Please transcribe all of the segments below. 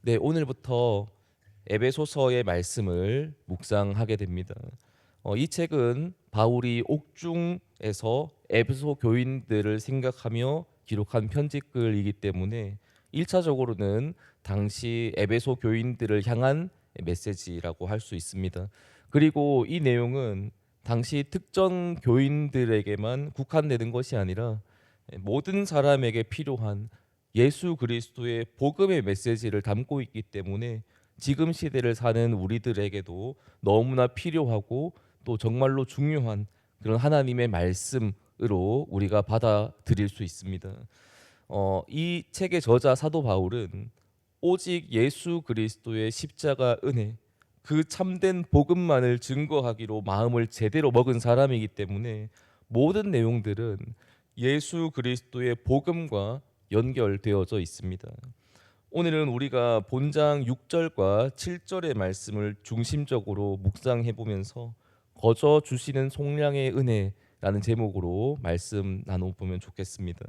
네, 오늘부터 에베소서의 말씀을 묵상하게 됩니다. 이 책은 바울이 옥중에서 에베소 교인들을 생각하며 기록한 편지글이기 때문에 1차적으로는 당시 에베소 교인들을 향한 메시지라고 할 수 있습니다. 그리고 이 내용은 당시 특정 교인들에게만 국한되는 것이 아니라 모든 사람에게 필요한 예수 그리스도의 복음의 메시지를 담고 있기 때문에 지금 시대를 사는 우리들에게도 너무나 필요하고 또 정말로 중요한 그런 하나님의 말씀으로 우리가 받아들일 수 있습니다. 이 책의 저자 사도 바울은 오직 예수 그리스도의 십자가 은혜, 그 참된 복음만을 증거하기로 마음을 제대로 먹은 사람이기 때문에 모든 내용들은 예수 그리스도의 복음과 연결되어져 있습니다. 오늘은 우리가 본장 6절과 7절의 말씀을 중심적으로 묵상해 보면서 거저 주시는 속량의 은혜라는 제목으로 말씀 나눠 보면 좋겠습니다.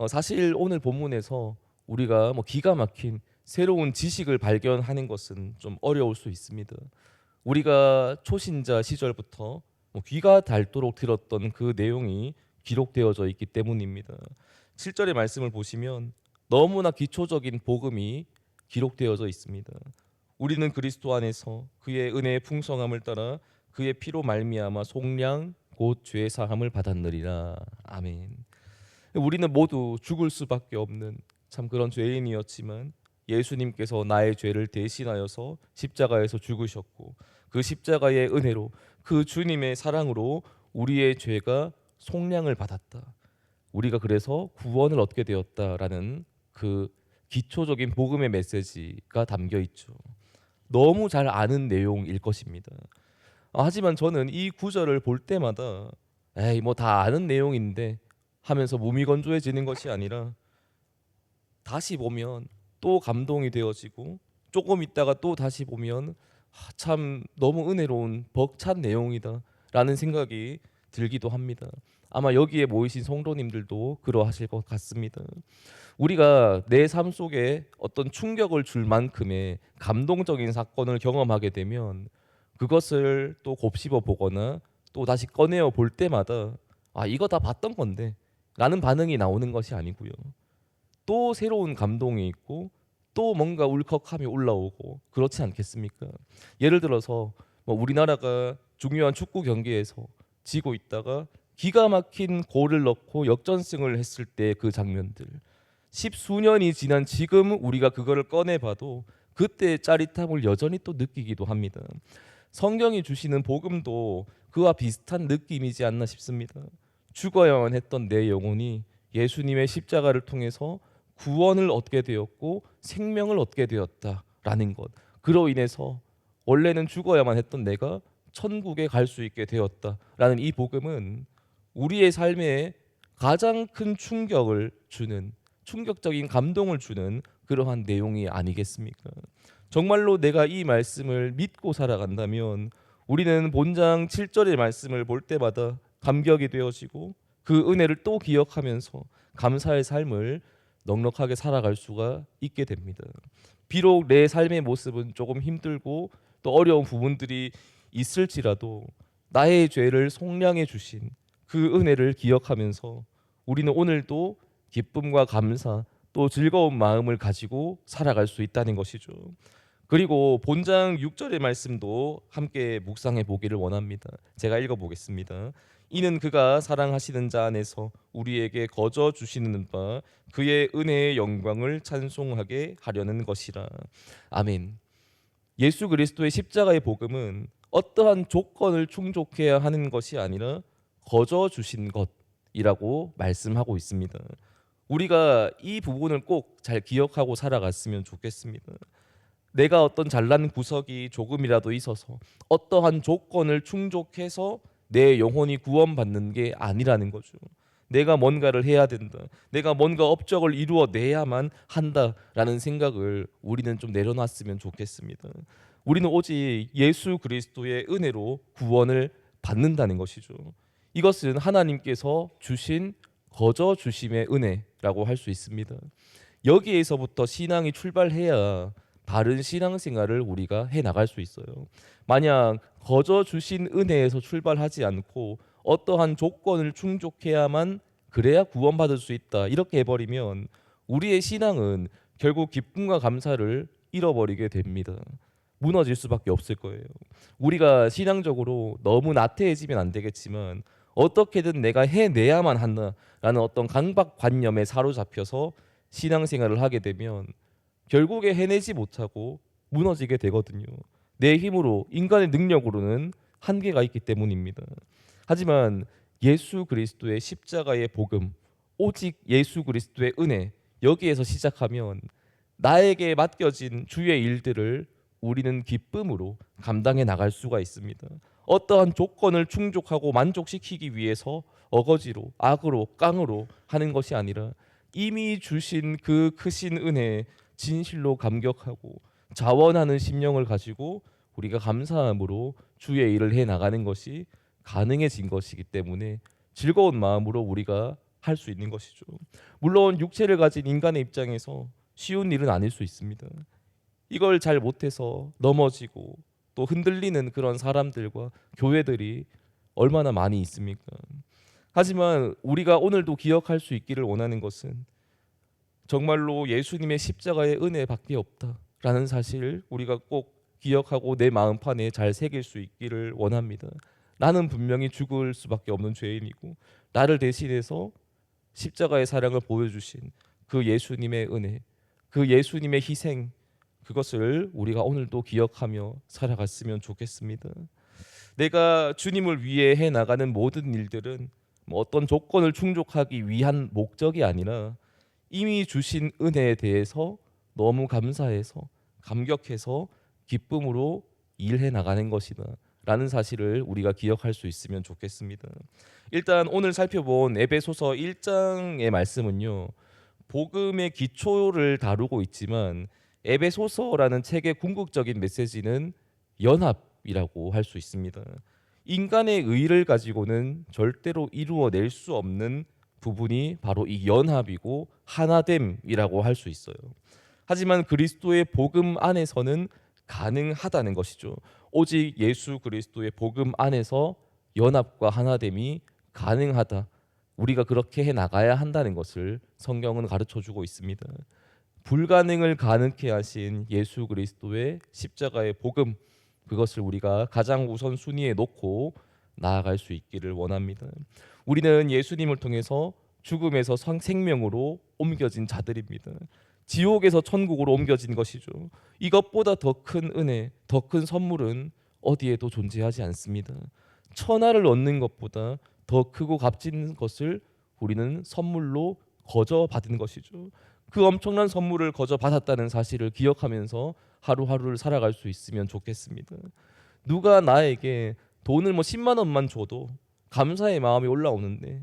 사실 오늘 본문에서 우리가 기가 막힌 새로운 지식을 발견하는 것은 좀 어려울 수 있습니다. 우리가 초신자 시절부터 귀가 닳도록 들었던 그 내용이 기록되어져 있기 때문입니다. 7절의 말씀을 보시면 너무나 기초적인 복음이 기록되어져 있습니다. 우리는 그리스도 안에서 그의 은혜의 풍성함을 따라 그의 피로 말미암아 속량 곧 죄 사함을 받았느리라. 아멘. 우리는 모두 죽을 수밖에 없는 참 그런 죄인이었지만 예수님께서 나의 죄를 대신하여서 십자가에서 죽으셨고 그 십자가의 은혜로 그 주님의 사랑으로 우리의 죄가 속량을 받았다. 우리가 그래서 구원을 얻게 되었다라는 그 기초적인 복음의 메시지가 담겨 있죠. 너무 잘 아는 내용일 것입니다. 하지만 저는 이 구절을 볼 때마다 에이 뭐 다 아는 내용인데 하면서 무미건조해지는 것이 아니라 다시 보면 또 감동이 되어지고 조금 있다가 또 다시 보면 참 너무 은혜로운 벅찬 내용이다라는 생각이 들기도 합니다. 아마 여기에 모이신 성도님들도 그러하실 것 같습니다. 우리가 내 삶 속에 어떤 충격을 줄 만큼의 감동적인 사건을 경험하게 되면 그것을 또 곱씹어 보거나 또 다시 꺼내어 볼 때마다 이거 다 봤던 건데 라는 반응이 나오는 것이 아니고요. 또 새로운 감동이 있고 또 뭔가 울컥함이 올라오고 그렇지 않겠습니까? 예를 들어서 우리나라가 중요한 축구 경기에서 지고 있다가 기가 막힌 골을 넣고 역전승을 했을 때 그 장면들, 십수년이 지난 지금 우리가 그거를 꺼내봐도 그때의 짜릿함을 여전히 또 느끼기도 합니다. 성경이 주시는 복음도 그와 비슷한 느낌이지 않나 싶습니다. 죽어야만 했던 내 영혼이 예수님의 십자가를 통해서 구원을 얻게 되었고 생명을 얻게 되었다라는 것. 그로 인해서 원래는 죽어야만 했던 내가 천국에 갈 수 있게 되었다라는 이 복음은 우리의 삶에 가장 큰 충격을 주는 충격적인 감동을 주는 그러한 내용이 아니겠습니까? 정말로 내가 이 말씀을 믿고 살아간다면 우리는 본장 7절의 말씀을 볼 때마다 감격이 되어지고 그 은혜를 또 기억하면서 감사의 삶을 넉넉하게 살아갈 수가 있게 됩니다. 비록 내 삶의 모습은 조금 힘들고 또 어려운 부분들이 있을지라도 나의 죄를 속량해 주신 그 은혜를 기억하면서 우리는 오늘도 기쁨과 감사 또 즐거운 마음을 가지고 살아갈 수 있다는 것이죠. 그리고 본장 6절의 말씀도 함께 묵상해 보기를 원합니다. 제가 읽어 보겠습니다. 이는 그가 사랑하시는 자 안에서 우리에게 거저 주시는 바 그의 은혜의 영광을 찬송하게 하려는 것이라. 아멘. 예수 그리스도의 십자가의 복음은 어떠한 조건을 충족해야 하는 것이 아니라 거저 주신 것이라고 말씀하고 있습니다. 우리가 이 부분을 꼭 잘 기억하고 살아갔으면 좋겠습니다. 내가 어떤 잘난 구석이 조금이라도 있어서 어떠한 조건을 충족해서 내 영혼이 구원받는 게 아니라는 거죠. 내가 뭔가를 해야 된다. 내가 뭔가 업적을 이루어내야만 한다라는 생각을 우리는 좀 내려놨으면 좋겠습니다. 우리는 오직 예수 그리스도의 은혜로 구원을 받는다는 것이죠. 이것은 하나님께서 주신 거저 주심의 은혜라고 할 수 있습니다. 여기에서부터 신앙이 출발해야 바른 신앙생활을 우리가 해 나갈 수 있어요. 만약 거저 주신 은혜에서 출발하지 않고 어떠한 조건을 충족해야만 그래야 구원받을 수 있다 이렇게 해버리면 우리의 신앙은 결국 기쁨과 감사를 잃어버리게 됩니다. 무너질 수밖에 없을 거예요. 우리가 신앙적으로 너무 나태해지면 안 되겠지만 어떻게든 내가 해내야만 한다라는 어떤 강박관념에 사로잡혀서 신앙생활을 하게 되면 결국에 해내지 못하고 무너지게 되거든요. 내 힘으로 인간의 능력으로는 한계가 있기 때문입니다. 하지만 예수 그리스도의 십자가의 복음, 오직 예수 그리스도의 은혜 여기에서 시작하면 나에게 맡겨진 주의 일들을 우리는 기쁨으로 감당해 나갈 수가 있습니다. 어떠한 조건을 충족하고 만족시키기 위해서 어거지로 악으로 깡으로 하는 것이 아니라 이미 주신 그 크신 은혜에 진실로 감격하고 자원하는 심령을 가지고 우리가 감사함으로 주의 일을 해 나가는 것이 가능해진 것이기 때문에 즐거운 마음으로 우리가 할 수 있는 것이죠. 물론 육체를 가진 인간의 입장에서 쉬운 일은 아닐 수 있습니다. 이걸 잘 못해서 넘어지고 또 흔들리는 그런 사람들과 교회들이 얼마나 많이 있습니까? 하지만 우리가 오늘도 기억할 수 있기를 원하는 것은 정말로 예수님의 십자가의 은혜밖에 없다라는 사실을 우리가 꼭 기억하고 내 마음판에 잘 새길 수 있기를 원합니다. 나는 분명히 죽을 수밖에 없는 죄인이고 나를 대신해서 십자가의 사랑을 보여주신 그 예수님의 은혜, 그 예수님의 희생, 그것을 우리가 오늘도 기억하며 살아갔으면 좋겠습니다. 내가 주님을 위해 해 나가는 모든 일들은 뭐 어떤 조건을 충족하기 위한 목적이 아니라 이미 주신 은혜에 대해서 너무 감사해서 감격해서 기쁨으로 일해 나가는 것이다 라는 사실을 우리가 기억할 수 있으면 좋겠습니다. 일단 오늘 살펴본 에베소서 1장의 말씀은요, 복음의 기초를 다루고 있지만 에베소서라는 책의 궁극적인 메시지는 연합이라고 할 수 있습니다. 인간의 의를 가지고는 절대로 이루어낼 수 없는 부분이 바로 이 연합이고 하나됨이라고 할 수 있어요. 하지만 그리스도의 복음 안에서는 가능하다는 것이죠. 오직 예수 그리스도의 복음 안에서 연합과 하나됨이 가능하다. 우리가 그렇게 해 나가야 한다는 것을 성경은 가르쳐 주고 있습니다. 불가능을 가능케 하신 예수 그리스도의 십자가의 복음, 그것을 우리가 가장 우선 순위에 놓고 나아갈 수 있기를 원합니다. 우리는 예수님을 통해서 죽음에서 생명으로 옮겨진 자들입니다. 지옥에서 천국으로 옮겨진 것이죠. 이것보다 더 큰 은혜, 더 큰 선물은 어디에도 존재하지 않습니다. 천하를 얻는 것보다 더 크고 값진 것을 우리는 선물로 거저 받은 것이죠. 그 엄청난 선물을 거저 받았다는 사실을 기억하면서 하루하루를 살아갈 수 있으면 좋겠습니다. 누가 나에게 돈을 10만 원만 줘도 감사의 마음이 올라오는데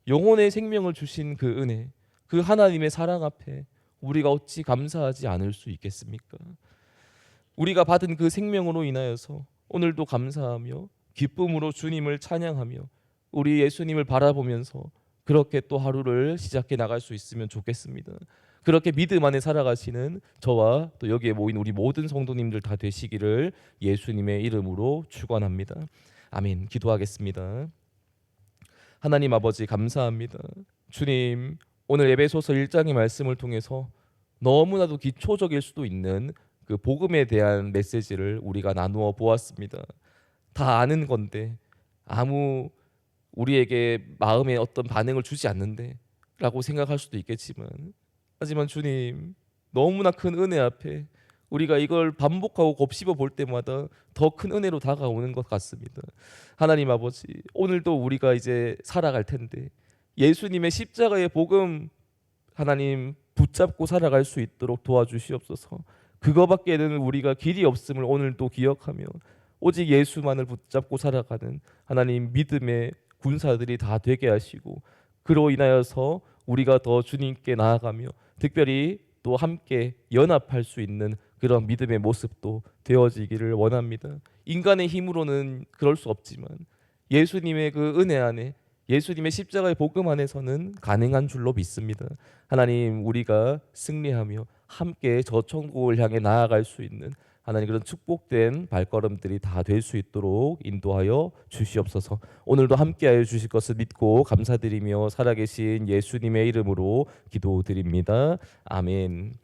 영혼의 생명을 주신 그 은혜, 그 하나님의 사랑 앞에 우리가 어찌 감사하지 않을 수 있겠습니까? 우리가 받은 그 생명으로 인하여서 오늘도 감사하며 기쁨으로 주님을 찬양하며 우리 예수님을 바라보면서 그렇게 또 하루를 시작해 나갈 수 있으면 좋겠습니다. 그렇게 믿음 안에 살아가시는 저와 또 여기에 모인 우리 모든 성도님들 다 되시기를 예수님의 이름으로 축원합니다. 아멘. 기도하겠습니다. 하나님 아버지 감사합니다. 주님, 오늘 에베소서 1장의 말씀을 통해서 너무나도 기초적일 수도 있는 그 복음에 대한 메시지를 우리가 나누어 보았습니다. 다 아는 건데 아무 우리에게 마음에 어떤 반응을 주지 않는데 라고 생각할 수도 있겠지만, 하지만 주님, 너무나 큰 은혜 앞에 우리가 이걸 반복하고 곱씹어 볼 때마다 더 큰 은혜로 다가오는 것 같습니다. 하나님 아버지, 오늘도 우리가 이제 살아갈 텐데 예수님의 십자가의 복음 하나님 붙잡고 살아갈 수 있도록 도와주시옵소서. 그거밖에는 우리가 길이 없음을 오늘도 기억하며 오직 예수만을 붙잡고 살아가는 하나님 믿음의 군사들이 다 되게 하시고, 그로 인하여서 우리가 더 주님께 나아가며 특별히 또 함께 연합할 수 있는 그런 믿음의 모습도 되어지기를 원합니다. 인간의 힘으로는 그럴 수 없지만 예수님의 그 은혜 안에 예수님의 십자가의 복음 안에서는 가능한 줄로 믿습니다. 하나님, 우리가 승리하며 함께 저 천국을 향해 나아갈 수 있는 하나님 그런 축복된 발걸음들이 다 될 수 있도록 인도하여 주시옵소서. 오늘도 함께하여 주실 것을 믿고 감사드리며 살아계신 예수님의 이름으로 기도드립니다. 아멘.